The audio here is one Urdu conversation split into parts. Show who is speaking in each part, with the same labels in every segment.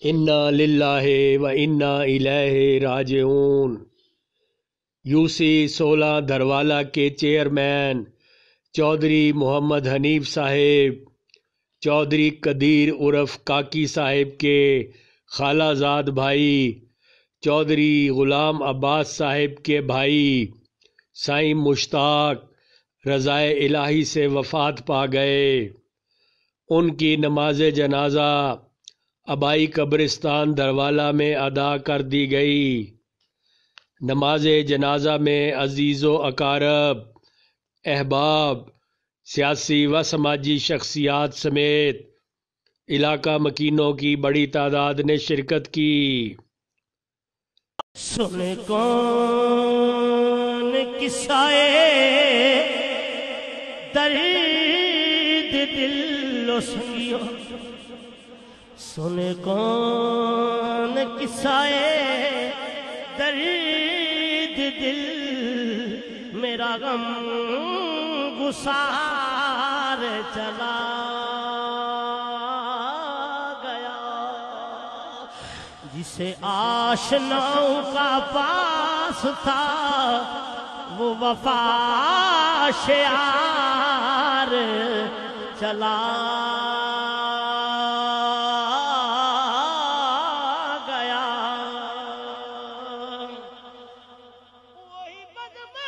Speaker 1: انا للہ و انا الیہ راجعون۔ یوسی 16 دھروالا کے چیئرمین چودھری محمد حنیف صاحب، چودھری قدیر عرف کاکی صاحب کے خالہ زاد بھائی چودھری غلام عباس صاحب کے بھائی سائیں مشتاق رضائے الہی سے وفات پا گئے۔ ان کی نماز جنازہ آبائی قبرستان دھروالا میں ادا کر دی گئی۔ نماز جنازہ میں عزیز و اقارب، احباب، سیاسی و سماجی شخصیات سمیت علاقہ مکینوں کی بڑی تعداد نے شرکت کی۔
Speaker 2: سنے کون قصائے درد دل و سنگیو، سنے کون قصائے درد دل، میرا غم گسار چلا گیا، جسے آشناؤں کا پاس تھا وہ وفا شعار چلا گیا۔ وہی بزم ہے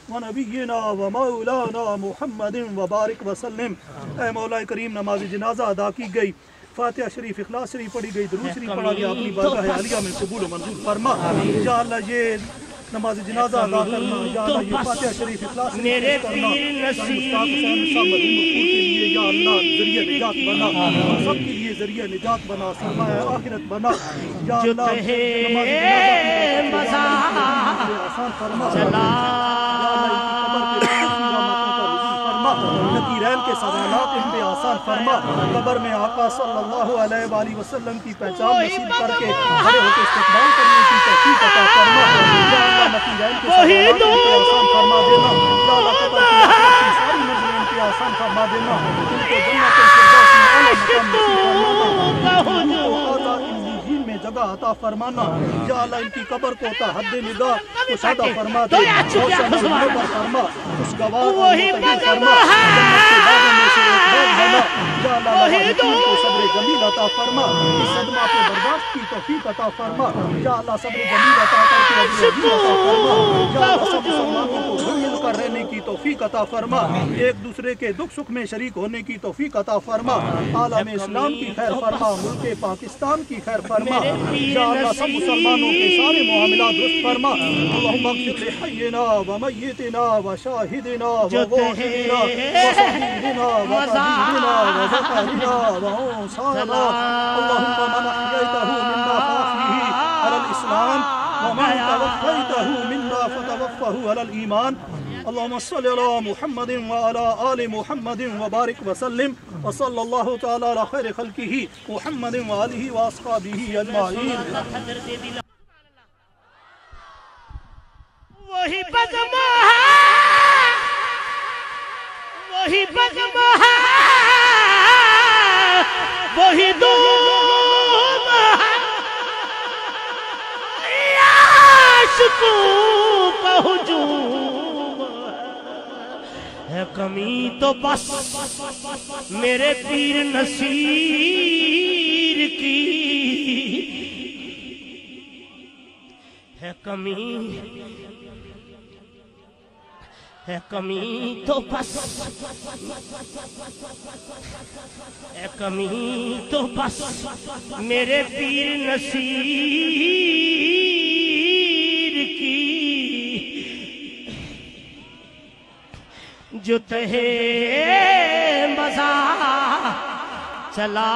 Speaker 3: و نبینا و مولانا محمد وبارک وسلم۔ اے مولا کریم، نماز جنازہ ادا کی گئی، فاتحہ شریف اخلاص شریف پڑھی گئی، درود شریف پڑھا گیا، اپنی بارگاہ عالیہ میں قبول و منظور فرما۔ یا اللہ یہ نماز جنازہ ادا کرنا، یا اللہ یہ فاتحہ شریف اخلاص شریف
Speaker 2: میرے
Speaker 3: کرنا،
Speaker 2: پیر نصیب
Speaker 3: کے لیے یا اللہ ذریعہ نجات بنا، ہم سب کے لیے ذریعہ نجات بنا، سرمایہ آخرت بنا۔ یا اللہ نماز جنازہ آسان فرما، نقیرین کے سوالات ان پہ آسان فرما، قبر میں آقا صلی اللہ علیہ وآلہ وسلم کی پہچان نصیب کر کے کھڑے ہو کے استقبال کرنے کی توفیق عطا فرما۔ یا اللہ نقیرین کے سوالات ان پہ آسان فرما دینا، یا اللہ قبر کی ساری منزلیں ان پہ آسان فرما دینا، ان کو جنت الفردوس میں اعلیٰ مقام نصیب فرمانا، ان کو اعلیٰ علیین میں جگہ عطا فرمانا۔ یا اللہ ان کی قبر کو تا حد نگاہ کشادہ فرما دے، روشن و منور فرما، خوشگوار اور مطہر فرما، جنت کے باغوں میں سے ایک باغ بنا۔ یا اللہ لاحقین کو صبر جمیل عطا فرما، اس صدمہ پہ برداشت کی توفیق عطا فرما۔ یا اللہ صبر جمیل عطا کر کے اجر عظیم عطا فرما۔ یا اللہ سب مسلمانوں کو گھل مل کر رہنے کی توفیق عطا فرما، ایک دوسرے کے دکھ سکھ میں شریک ہونے کی توفیق عطا فرما، عالم اسلام کی خیر فرما، ملک پاکستان کی خیر فرما۔ یا اللہ سب مسلمانوں کے سارے معاملات درست فرما۔ اللہم اغفر لحینا و میتنا و شاہدنا و غائبنا و صغیرنا و کبیرنا و ذکرنا و انثانا، اللہم من احییتہ منا فاحیہ علی الاسلام ومن توفیتہ منا فتوفہ علی الایمان۔ اللہم صلی علی محمد وعلی آل محمد وبارک وسلم، وصلی اللہ تعالی علی خیر خلقہ محمد وآلہ واصحابہ اجمعین۔
Speaker 2: وہی بزم ہے، وہی بزم ہے، وہی دھوم ہے، عاشقوں کا ہجوم ہے، کمی تو بس میرے پیر نصیر کی ہے، کمی ہے، کمی تو بس ہے، کمی تو بس میرے پیر نصیر کی، جو تہے مزہ چلا